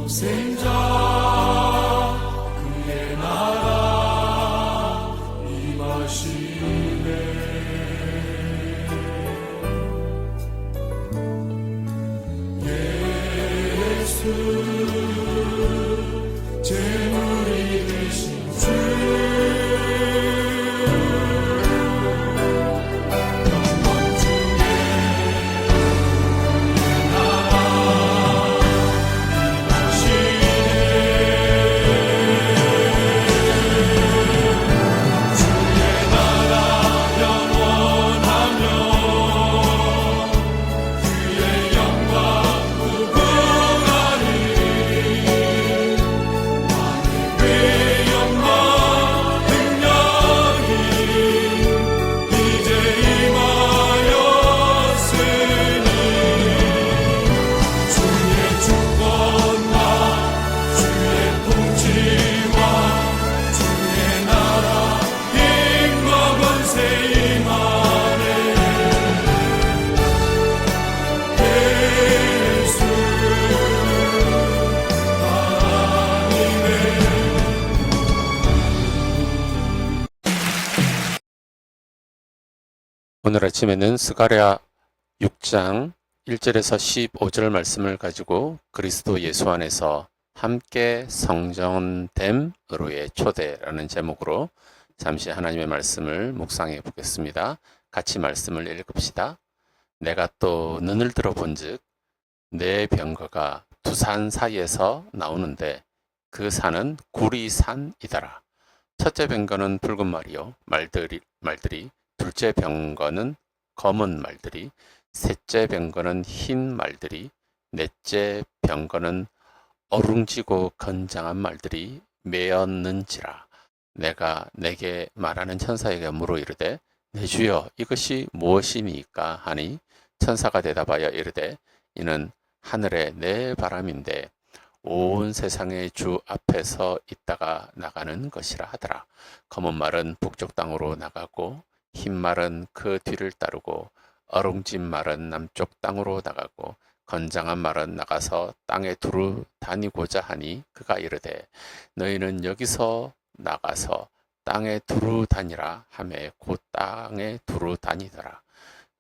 생자 그의 나라 임하시네. 예수 제물이 되신 주 오늘 아침에는 스가랴 6장 1절에서 15절 말씀을 가지고 그리스도 예수 안에서 함께 성전됨으로의 초대라는 제목으로 잠시 하나님의 말씀을 묵상해 보겠습니다. 같이 말씀을 읽읍시다. 내가 또 눈을 들어본즉 내 병거가 두 산 사이에서 나오는데 그 산은 구리산이더라. 첫째 병거는 붉은 말이요 말들이 둘째 병거는 검은 말들이, 셋째 병거는 흰 말들이, 넷째 병거는 어룽지고 건장한 말들이 메었는지라. 내가 내게 말하는 천사에게 물어 이르되 내 주여 이것이 무엇이니까 하니 천사가 대답하여 이르되 이는 하늘의 내 바람인데 온 세상의 주 앞에서 있다가 나가는 것이라 하더라. 검은 말은 북쪽 땅으로 나가고 흰 말은 그 뒤를 따르고 어룽진 말은 남쪽 땅으로 나가고 건장한 말은 나가서 땅에 두루 다니고자 하니 그가 이르되 너희는 여기서 나가서 땅에 두루 다니라 하매 곧 땅에 두루 다니더라.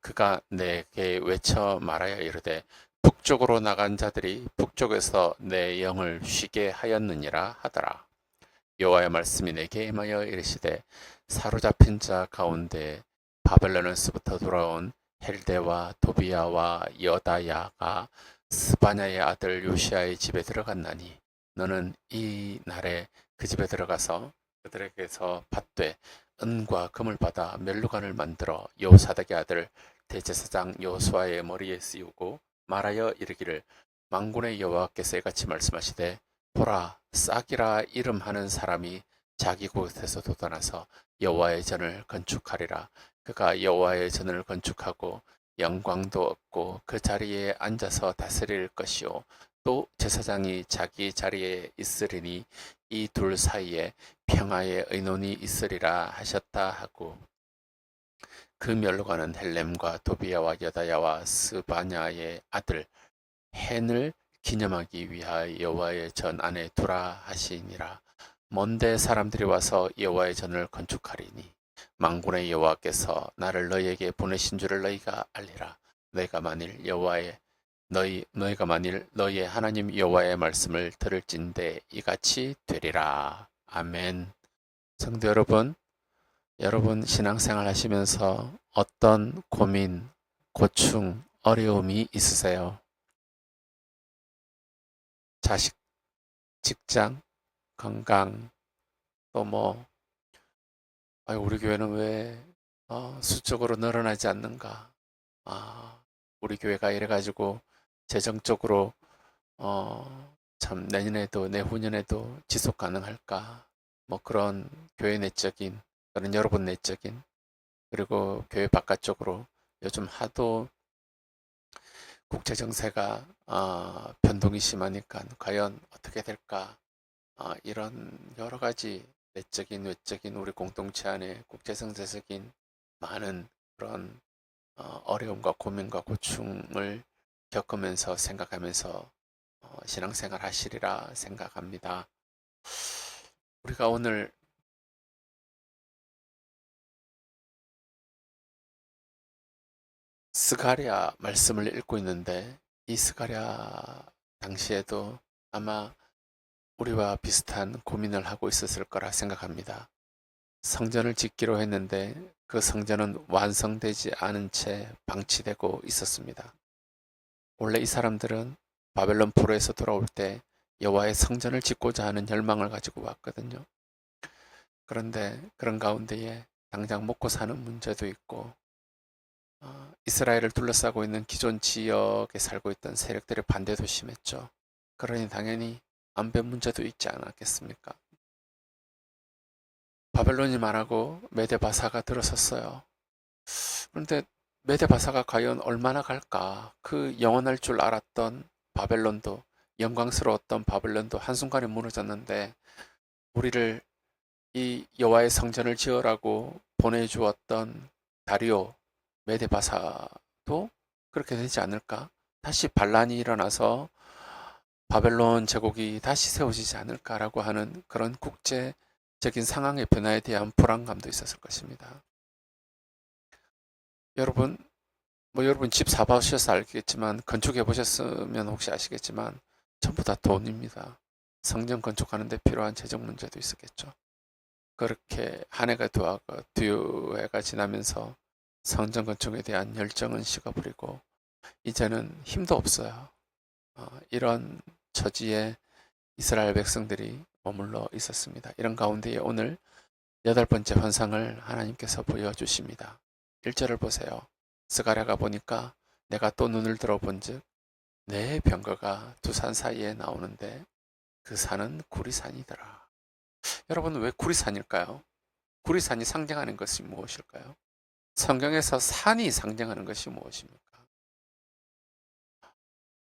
그가 내게 외쳐 말하여 이르되 북쪽으로 나간 자들이 북쪽에서 내 영을 쉬게 하였느니라 하더라. 여호와의 말씀이 내게 임하여 이르시되 사로잡힌 자 가운데 바벨론에서부터 돌아온 헬데와 도비야와 여다야가 스바냐의 아들 요시야의 집에 들어갔나니 너는 이 날에 그 집에 들어가서 그들에게서 받되 은과 금을 받아 멜루간을 만들어 여호사닥의 아들 대제사장 여호수아의 머리에 씌우고 말하여 이르기를 만군의 여호와께서 이같이 말씀하시되 보라 싹이라 이름하는 사람이 자기 곳에서 돋아나서 여호와의 전을 건축하리라. 그가 여호와의 전을 건축하고 영광도 얻고 그 자리에 앉아서 다스릴 것이요 또 제사장이 자기 자리에 있으리니 이 둘 사이에 평화의 의논이 있으리라 하셨다 하고 그 멸로가는 헬렘과 도비야와 여다야와 스바냐의 아들 헨을 기념하기 위하여 여호와의 전 안에 두라 하시니라. 먼데 사람들이 와서 여호와의 전을 건축하리니 만군의 여호와께서 나를 너희에게 보내신 줄을 너희가 알리라. 너희가 만일 너희의 하나님 여호와의 말씀을 들을진대 이같이 되리라. 아멘. 성도 여러분, 여러분 신앙생활 하시면서 어떤 고민, 고충, 어려움이 있으세요? 자식, 직장, 건강, 또 우리 교회는 왜 수적으로 늘어나지 않는가? 우리 교회가 이래가지고 재정적으로 참 내년에도 내후년에도 지속 가능할까? 그런 교회 내적인, 그런 여러분 내적인, 그리고 교회 바깥쪽으로 요즘 하도 국제정세가 변동이 심하니까 과연 어떻게 될까? 이런 여러 가지 내적인 외적인 우리 공동체 안에 국제정세적인 많은 그런 어려움과 고민과 고충을 겪으면서 생각하면서 신앙생활 하시리라 생각합니다. 우리가 오늘 스가랴 말씀을 읽고 있는데 이 스가랴 당시에도 아마 우리와 비슷한 고민을 하고 있었을 거라 생각합니다. 성전을 짓기로 했는데 그 성전은 완성되지 않은 채 방치되고 있었습니다. 원래 이 사람들은 바벨론 포로에서 돌아올 때 여호와의 성전을 짓고자 하는 열망을 가지고 왔거든요. 그런데 그런 가운데에 당장 먹고 사는 문제도 있고 이스라엘을 둘러싸고 있는 기존 지역에 살고 있던 세력들의 반대도 심했죠. 그러니 당연히 안배 문제도 있지 않았겠습니까? 바벨론이 말하고 메데바사가 들어섰어요. 그런데 메데바사가 과연 얼마나 갈까? 그 영원할 줄 알았던 바벨론도, 영광스러웠던 바벨론도 한순간에 무너졌는데 우리를 이 여호와의 성전을 지으라고 보내주었던 다리오 메데바사도 그렇게 되지 않을까? 다시 반란이 일어나서 바벨론 제국이 다시 세워지지 않을까라고 하는 그런 국제적인 상황의 변화에 대한 불안감도 있었을 것입니다. 여러분, 여러분 집 사보셔서 알겠지만, 건축해 보셨으면 혹시 아시겠지만 전부 다 돈입니다. 성전 건축하는데 필요한 재정 문제도 있었겠죠. 그렇게 한 해가 두 해가 지나면서 성전 건축에 대한 열정은 식어버리고 이제는 힘도 없어요. 이런 처지에 이스라엘 백성들이 머물러 있었습니다. 이런 가운데에 오늘 8번째 환상을 하나님께서 보여주십니다. 1절을 보세요. 스가랴가 보니까 내가 또 눈을 들어본즉 내 병거가 두 산 사이에 나오는데 그 산은 구리산이더라. 여러분, 왜 구리산일까요? 구리산이 상징하는 것이 무엇일까요? 성경에서 산이 상징하는 것이 무엇입니까?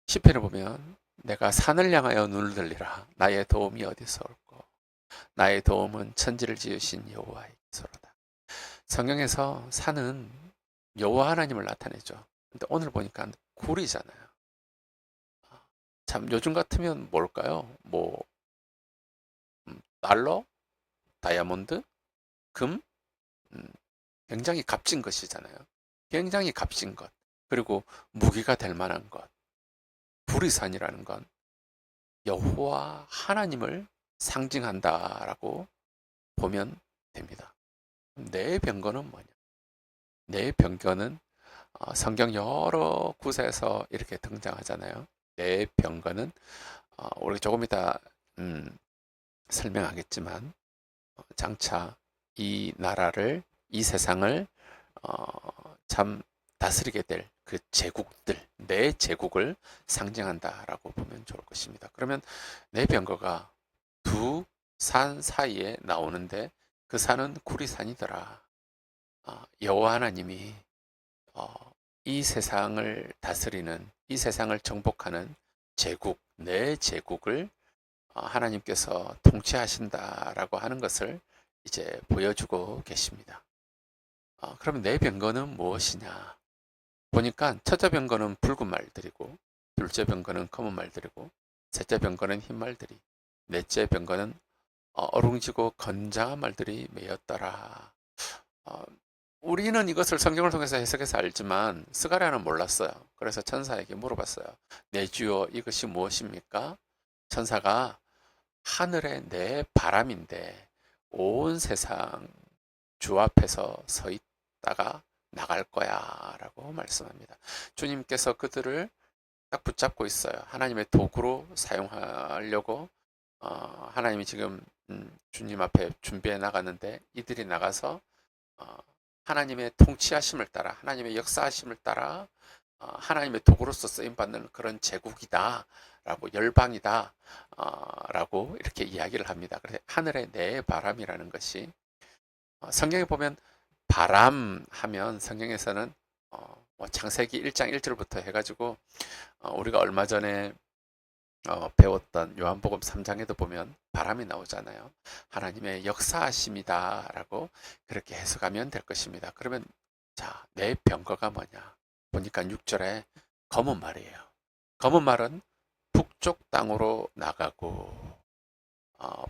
시편을 보면 내가 산을 향하여 눈을 들리라. 나의 도움이 어디서 올꼬? 나의 도움은 천지를 지으신 여호와이소로다. 성경에서 산은 여호와 하나님을 나타내죠. 근데 오늘 보니까 구리잖아요. 참 요즘 같으면 뭘까요? 달러, 다이아몬드, 금, 굉장히 값진 것이잖아요. 굉장히 값진 것, 그리고 무기가 될 만한 것. 구리산이라는 건 여호와 하나님을 상징한다라고 보면 됩니다. 내 병거는 뭐냐? 내 병거는 성경 여러 곳에서 이렇게 등장하잖아요. 내 병거는 우리 조금 이따 설명하겠지만 장차 이 나라를, 이 세상을 참 다스리게 될 그 제국들, 내 제국을 상징한다라고 보면 좋을 것입니다. 그러면 내 병거가 두 산 사이에 나오는데 그 산은 구리산이더라. 여호와 하나님이 이 세상을 다스리는, 이 세상을 정복하는 제국, 내 제국을 하나님께서 통치하신다라고 하는 것을 이제 보여주고 계십니다. 그러면 내 병거는 무엇이냐? 보니까 첫째 병거는 붉은 말들이고, 둘째 병거는 검은 말들이고, 셋째 병거는 흰 말들이, 넷째 병거는 어룽지고 건장한 말들이 메였더라. 우리는 이것을 성경을 통해서 해석해서 알지만 스가랴는 몰랐어요. 그래서 천사에게 물어봤어요. 내 주여, 이것이 무엇입니까? 천사가 하늘의 내 바람인데 온 세상 주 앞에서 서 있다가 나갈 거야 라고 말씀합니다. 주님께서 그들을 딱 붙잡고 있어요. 하나님의 도구로 사용하려고 하나님이 지금 주님 앞에 준비해 나갔는데 이들이 나가서 하나님의 통치하심을 따라, 하나님의 역사하심을 따라 하나님의 도구로서 쓰임받는 그런 제국이다 라고, 열방이다 라고 이렇게 이야기를 합니다. 그래서 하늘의 내 바람이라는 것이 성경에 보면 바람 하면 성경에서는 창세기 1장 1절부터 해가지고 우리가 얼마 전에 배웠던 요한복음 3장에도 보면 바람이 나오잖아요. 하나님의 역사하심이다 라고 그렇게 해석하면 될 것입니다. 그러면 자, 내 병거가 뭐냐? 보니까 6절에 검은 말이에요. 검은 말은 북쪽 땅으로 나가고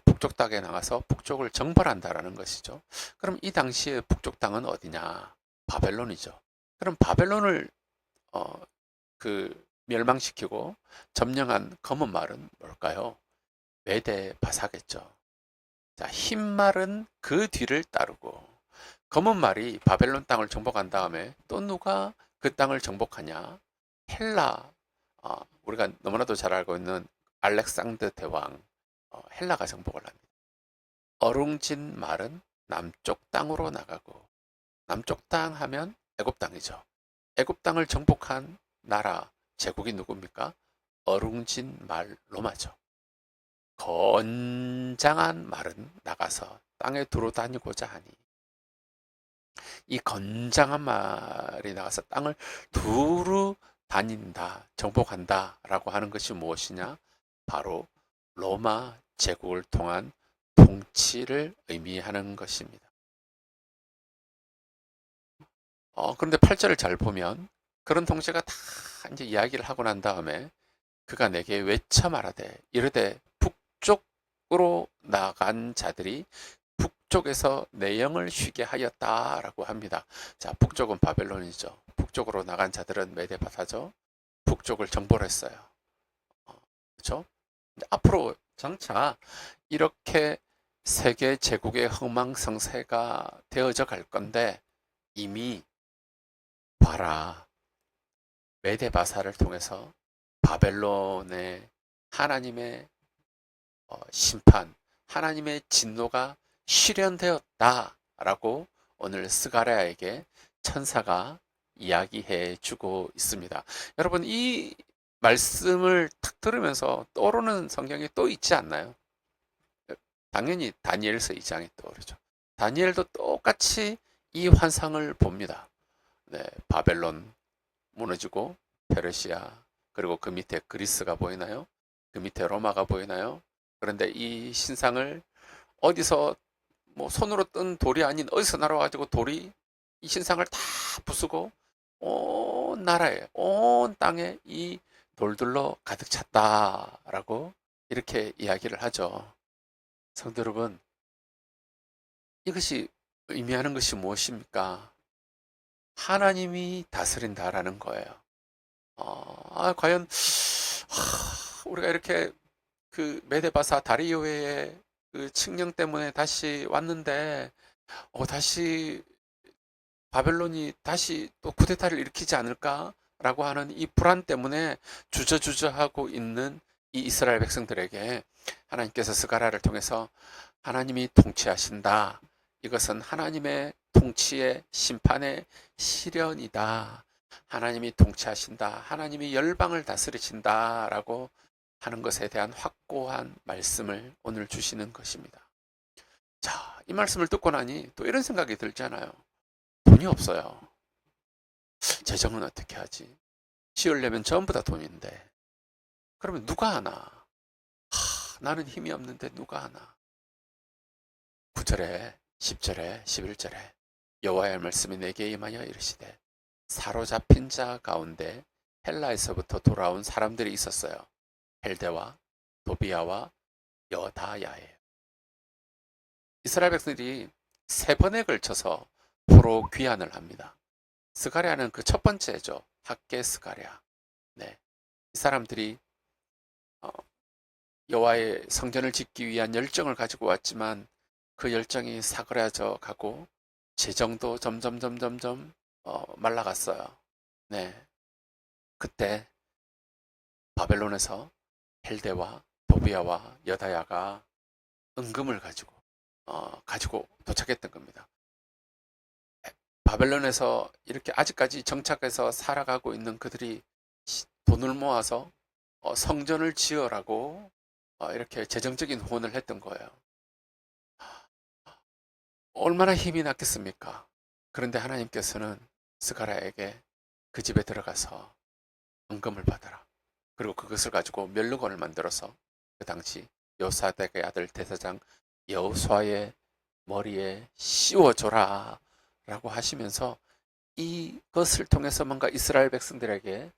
북쪽 땅에 나가서 북쪽을 정벌한다라는 것이죠. 그럼 이 당시에 북쪽 땅은 어디냐? 바벨론이죠. 그럼 바벨론을 멸망시키고 점령한 검은 말은 뭘까요? 메데 바사겠죠. 자, 흰 말은 그 뒤를 따르고 검은 말이 바벨론 땅을 정복한 다음에 또 누가 그 땅을 정복하냐? 헬라, 우리가 너무나도 잘 알고 있는 알렉산더 대왕, 헬라가 정복을 합니다. 어룽진 말은 남쪽 땅으로 나가고 남쪽 땅 하면 애굽 땅이죠. 애굽 땅을 정복한 나라 제국이 누굽니까? 어룽진 말 로마죠. 건장한 말은 나가서 땅에 두루 다니고자 하니 이 건장한 말이 나가서 땅을 두루 다닌다, 정복한다 라고 하는 것이 무엇이냐? 바로 로마 제국을 통한 통치를 의미하는 것입니다. 그런데 8절을 잘 보면 그런 통치가 다 이제 이야기를 하고 난 다음에 그가 내게 외쳐 말하되 이르되 북쪽으로 나간 자들이 북쪽에서 내 영을 쉬게 하였다라고 합니다. 자, 북쪽은 바벨론이죠. 북쪽으로 나간 자들은 메데바사죠. 북쪽을 정벌했어요. 그렇죠? 앞으로 장차 이렇게 세계 제국의 흥망성쇠가 되어져 갈 건데 이미 봐라. 메데바사를 통해서 바벨론의 하나님의 심판, 하나님의 진노가 실현되었다라고 오늘 스가랴에게 천사가 이야기해 주고 있습니다. 여러분, 이 말씀을 탁 들으면서 떠오르는 성경이 또 있지 않나요? 당연히 다니엘서 2장이 떠오르죠. 다니엘도 똑같이 이 환상을 봅니다. 네, 바벨론 무너지고 페르시아, 그리고 그 밑에 그리스가 보이나요? 그 밑에 로마가 보이나요? 그런데 이 신상을 어디서 뭐 손으로 뜬 돌이 아닌 어디서 날아와가지고 돌이 이 신상을 다 부수고 온 나라에, 온 땅에 이 돌들로 가득 찼다라고 이렇게 이야기를 하죠. 성도 여러분, 이것이 의미하는 것이 무엇입니까? 하나님이 다스린다라는 거예요. 과연 우리가 이렇게 그 메데바사 다리오의 그 칙령 때문에 다시 왔는데 다시 바벨론이 다시 또 쿠데타를 일으키지 않을까라고 하는 이 불안 때문에 주저주저하고 있는 이 이스라엘 백성들에게 하나님께서 스가랴를 통해서 하나님이 통치하신다. 이것은 하나님의 통치의 심판의 실현이다. 하나님이 통치하신다. 하나님이 열방을 다스리신다. 라고 하는 것에 대한 확고한 말씀을 오늘 주시는 것입니다. 자, 이 말씀을 듣고 나니 또 이런 생각이 들잖아요. 돈이 없어요. 재정은 어떻게 하지? 지으려면 전부 다 돈인데. 그러면 누가 하나? 나는 힘이 없는데 누가 하나? 9절에 10절에 11절에 여호와의 말씀이 내게 임하여 이르시되 사로잡힌 자 가운데 헬라에서부터 돌아온 사람들이 있었어요. 헬데와 도비아와 여다야예요. 이스라엘 백성들이 3번에 걸쳐서 포로 귀환을 합니다. 스가랴는 그 첫 번째죠. 학개 스가랴. 네, 이 사람들이 여호와의 성전을 짓기 위한 열정을 가지고 왔지만 그 열정이 사그라져 가고 재정도 점점 말라갔어요. 네, 그때 바벨론에서 헬데와 도비아와 여다야가 은금을 가지고 도착했던 겁니다. 바벨론에서 이렇게 아직까지 정착해서 살아가고 있는 그들이 돈을 모아서 성전을 지으라고 이렇게 재정적인 후원을 했던 거예요. 얼마나 힘이 났겠습니까? 그런데 하나님께서는 스가랴에게 그 집에 들어가서 은금을 받아라. 그리고 그것을 가지고 멸루건을 만들어서 그 당시 요사닥의 아들 대사장 여호수아의 머리에 씌워줘라 라고 하시면서 이것을 통해서 뭔가 이스라엘 백성들에게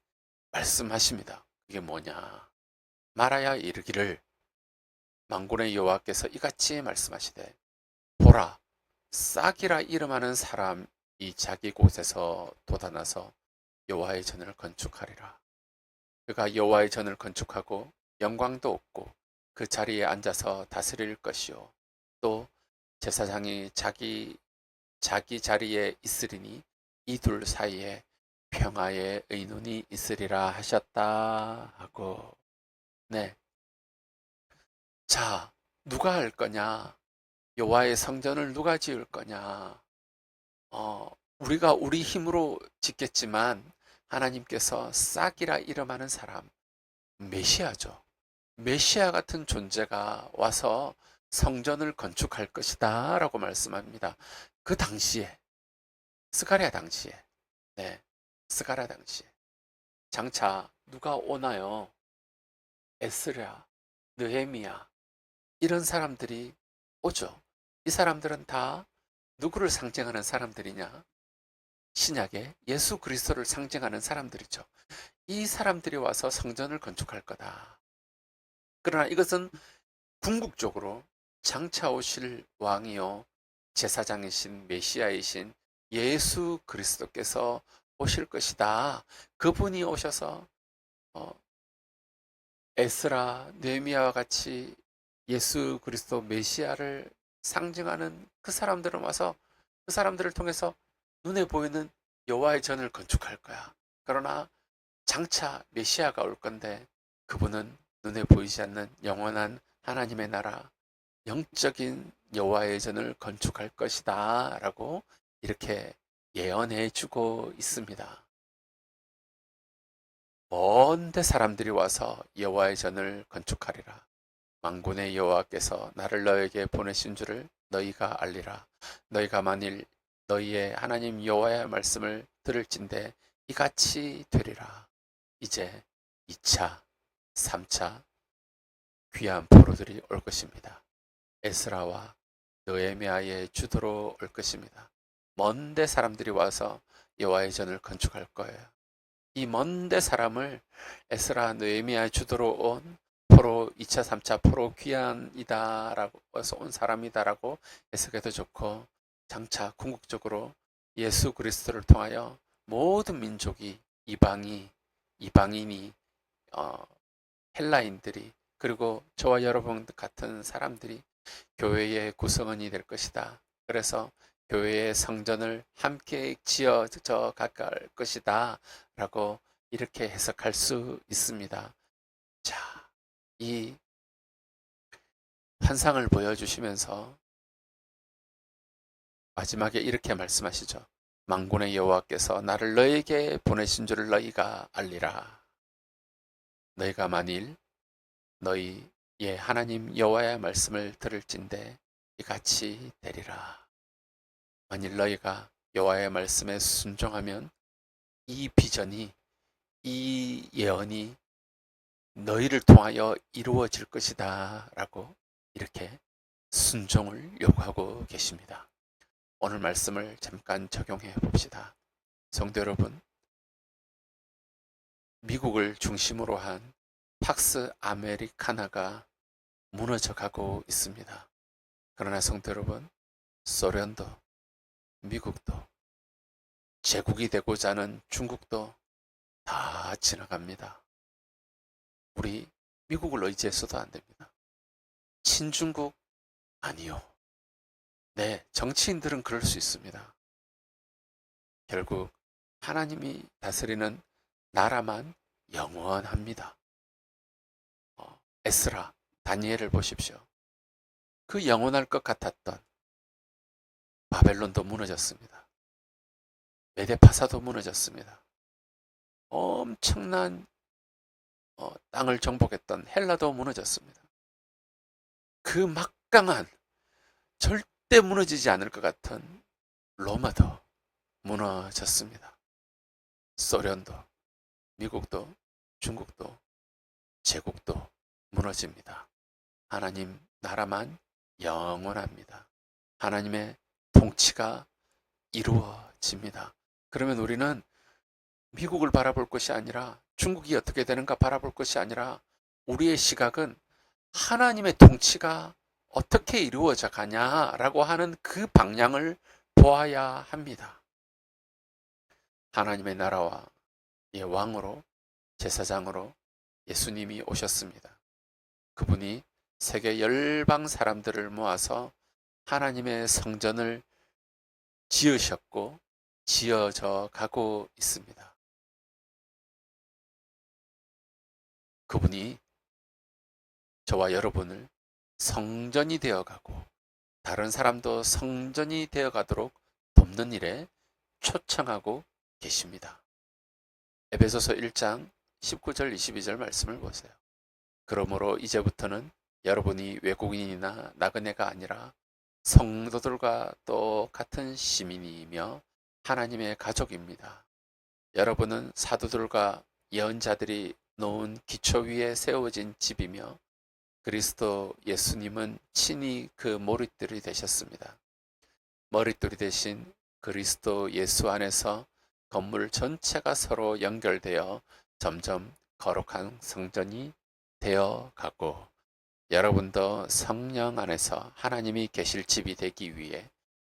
말씀하십니다. 이게 뭐냐? 말하여 이르기를 만군의 여호와께서 이같이 말씀하시되 보라 싹이라 이름하는 사람이 자기 곳에서 돋아나서 여호와의 전을 건축하리라. 그가 여호와의 전을 건축하고 영광도 얻고 그 자리에 앉아서 다스릴 것이요 또 제사장이 자기 자리에 있으리니 이 둘 사이에 평화의 의논이 있으리라 하셨다 하고. 네. 자, 누가 할 거냐? 여호와의 성전을 누가 지을 거냐? 우리가 우리 힘으로 짓겠지만 하나님께서 싹이라 이름하는 사람, 메시아죠. 메시아 같은 존재가 와서 성전을 건축할 것이다 라고 말씀합니다. 그 당시에, 스가랴 당시에, 네, 스가랴 당시에 장차 누가 오나요? 에스라, 느헤미야 이런 사람들이 오죠. 이 사람들은 다 누구를 상징하는 사람들이냐? 신약의 예수 그리스도를 상징하는 사람들이죠. 이 사람들이 와서 성전을 건축할 거다. 그러나 이것은 궁극적으로 장차 오실 왕이요 제사장이신 메시아이신 예수 그리스도께서 오실 것이다. 그분이 오셔서 에스라, 느헤미야와 같이 예수 그리스도 메시아를 상징하는 그 사람들은 와서 그 사람들을 통해서 눈에 보이는 여호와의 전을 건축할 거야. 그러나 장차 메시아가 올 건데 그분은 눈에 보이지 않는 영원한 하나님의 나라, 영적인 여호와의 전을 건축할 것이다 라고 이렇게 예언해 주고 있습니다. 먼데 사람들이 와서 여호와의 전을 건축하리라. 만군의 여호와께서 나를 너에게 보내신 줄을 너희가 알리라. 너희가 만일 너희의 하나님 여호와의 말씀을 들을진대 이같이 되리라. 이제 2차, 3차 귀한 포로들이 올 것입니다. 에스라와 느헤미야의 주도로 올 것입니다. 먼데 사람들이 와서 여호와의 전을 건축할 거예요. 이 먼데 사람을 에스라, 느헤미야의 주도로 온 포로 2차, 3차 포로 귀한이다라고 해서 온 사람이다라고 해석해도 좋고 장차 궁극적으로 예수 그리스도를 통하여 모든 민족이 이방인이 헬라인들이 그리고 저와 여러분 같은 사람들이 교회의 구성원이 될 것이다. 그래서 교회의 성전을 함께 지어져 가갈 것이다 라고 이렇게 해석할 수 있습니다. 자, 이 환상을 보여주시면서 마지막에 이렇게 말씀하시죠. 만군의 여호와께서 나를 너에게 보내신 줄을 너희가 알리라. 너희가 만일 너희의 하나님 여호와의 말씀을 들을진대 이같이 되리라. 만일 너희가 여호와의 말씀에 순종하면 이 비전이, 이 예언이 너희를 통하여 이루어질 것이다 라고 이렇게 순종을 요구하고 계십니다. 오늘 말씀을 잠깐 적용해 봅시다. 성도 여러분, 미국을 중심으로 한 팍스 아메리카나가 무너져 가고 있습니다. 그러나 성도 여러분, 소련도, 미국도, 제국이 되고자 하는 중국도 다 지나갑니다. 우리 미국을 의지해서도 안 됩니다. 친중국 아니요. 네, 정치인들은 그럴 수 있습니다. 결국 하나님이 다스리는 나라만 영원합니다. 에스라, 다니엘을 보십시오. 그 영원할 것 같았던 바벨론도 무너졌습니다. 메데파사도 무너졌습니다. 엄청난 땅을 정복했던 헬라도 무너졌습니다. 그 막강한 절대 무너지지 않을 것 같은 로마도 무너졌습니다. 소련도, 미국도, 중국도, 제국도 무너집니다. 하나님 나라만 영원합니다. 하나님의 통치가 이루어집니다. 그러면 우리는 미국을 바라볼 것이 아니라 중국이 어떻게 되는가 바라볼 것이 아니라 우리의 시각은 하나님의 통치가 어떻게 이루어져 가냐라고 하는 그 방향을 보아야 합니다. 하나님의 나라와 왕으로, 제사장으로 예수님이 오셨습니다. 그분이 세계 열방 사람들을 모아서 하나님의 성전을 지으셨고 지어져 가고 있습니다. 그분이 저와 여러분을 성전이 되어가고 다른 사람도 성전이 되어가도록 돕는 일에 초청하고 계십니다. 에베소서 1장 19절 22절 말씀을 보세요. 그러므로 이제부터는 여러분이 외국인이나 나그네가 아니라 성도들과 똑같은 시민이며 하나님의 가족입니다. 여러분은 사도들과 예언자들이 놓은 기초 위에 세워진 집이며 그리스도 예수님은 친히 그 머릿돌이 되셨습니다. 머릿돌이 되신 그리스도 예수 안에서 건물 전체가 서로 연결되어 점점 거룩한 성전이 되어 가고 여러분도 성령 안에서 하나님이 계실 집이 되기 위해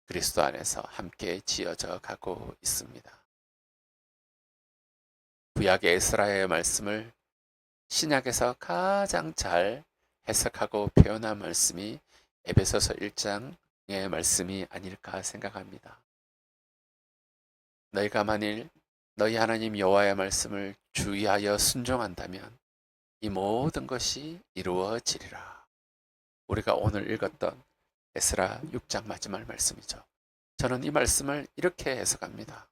그리스도 안에서 함께 지어져 가고 있습니다. 구약의 에스라의 말씀을 신약에서 가장 잘 해석하고 표현한 말씀이 에베소서 1장의 말씀이 아닐까 생각합니다. 너희가 만일 너희 하나님 여호와의 말씀을 주의하여 순종한다면 이 모든 것이 이루어지리라. 우리가 오늘 읽었던 에스라 6장 마지막 말씀이죠. 저는 이 말씀을 이렇게 해석합니다.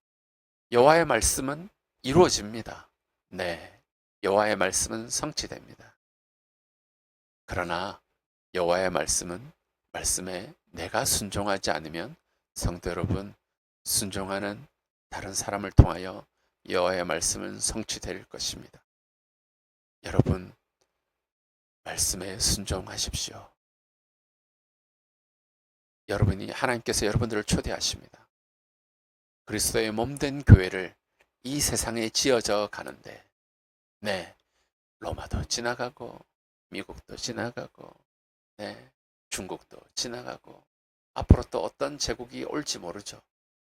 여호와의 말씀은 이루어집니다. 네, 여호와의 말씀은 성취됩니다. 그러나 여호와의 말씀에 내가 순종하지 않으면 성도 여러분, 순종하는 다른 사람을 통하여 여호와의 말씀은 성취될 것입니다. 여러분, 말씀에 순종하십시오. 여러분이 하나님께서 여러분들을 초대하십니다. 그리스도의 몸된 교회를 이 세상에 지어져 가는데, 네, 로마도 지나가고 미국도 지나가고, 네, 중국도 지나가고 앞으로 또 어떤 제국이 올지 모르죠.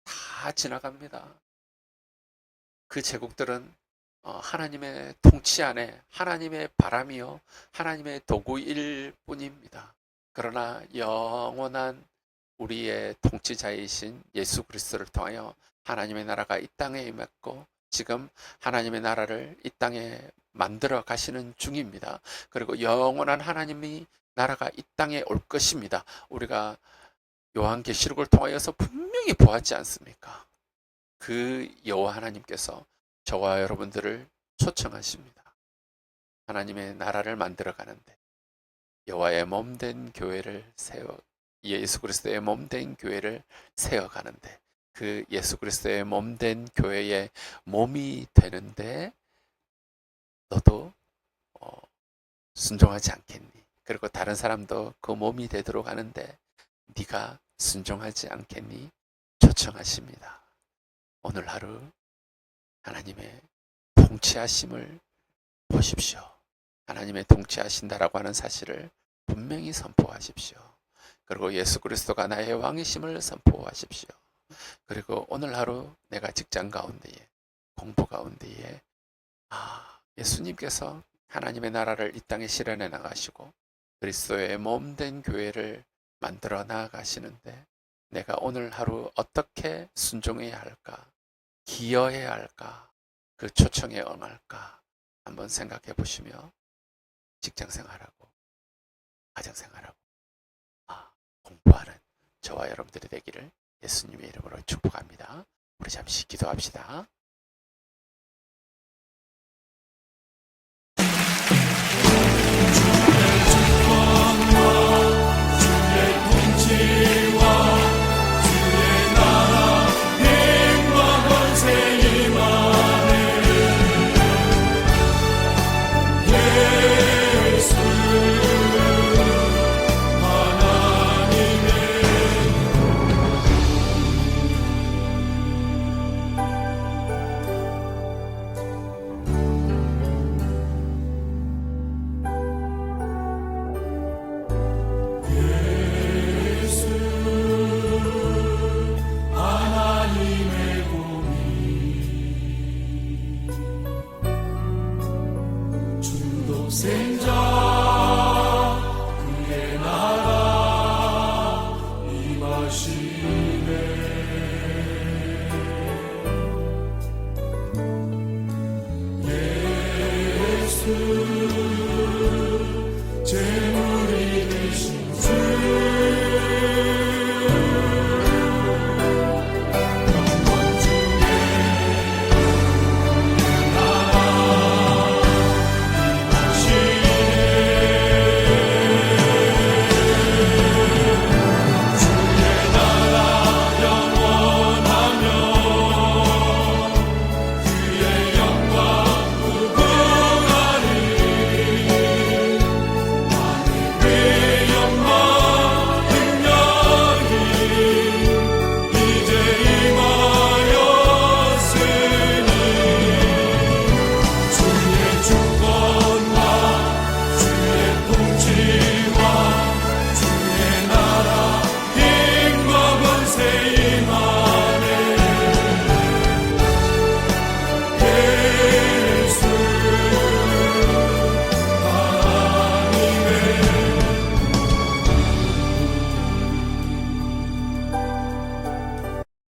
다 지나갑니다. 그 제국들은 하나님의 통치 안에 하나님의 바람이요 하나님의 도구일 뿐입니다. 그러나 영원한 우리의 통치자이신 예수 그리스도를 통하여 하나님의 나라가 이 땅에 임했고 지금 하나님의 나라를 이 땅에 만들어 가시는 중입니다. 그리고 영원한 하나님이 나라가 이 땅에 올 것입니다. 우리가 요한계시록을 통하여서 분명히 보았지 않습니까? 그 여호와 하나님께서 저와 여러분들을 초청하십니다. 하나님의 나라를 만들어 가는데 여호와의 몸된 교회를 예수 그리스도의 몸된 교회를 세워 가는데 그 예수 그리스도의 몸된 교회의 몸이 되는데 너도 순종하지 않겠니? 그리고 다른 사람도 그 몸이 되도록 하는데 네가 순종하지 않겠니? 초청하십니다. 오늘 하루 하나님의 통치하심을 보십시오. 하나님의 통치하신다라고 하는 사실을 분명히 선포하십시오. 그리고 예수 그리스도가 나의 왕이심을 선포하십시오. 그리고 오늘 하루 내가 직장 가운데에 공부 가운데에 예수님께서 하나님의 나라를 이 땅에 실현해 나가시고 그리스도의 몸된 교회를 만들어 나가시는데 내가 오늘 하루 어떻게 순종해야 할까? 기여해야 할까? 그 초청에 응할까? 한번 생각해 보시며 직장생활하고 가정생활하고 공부하는 저와 여러분들이 되기를 예수님의 이름으로 축복합니다. 우리 잠시 기도합시다. 생자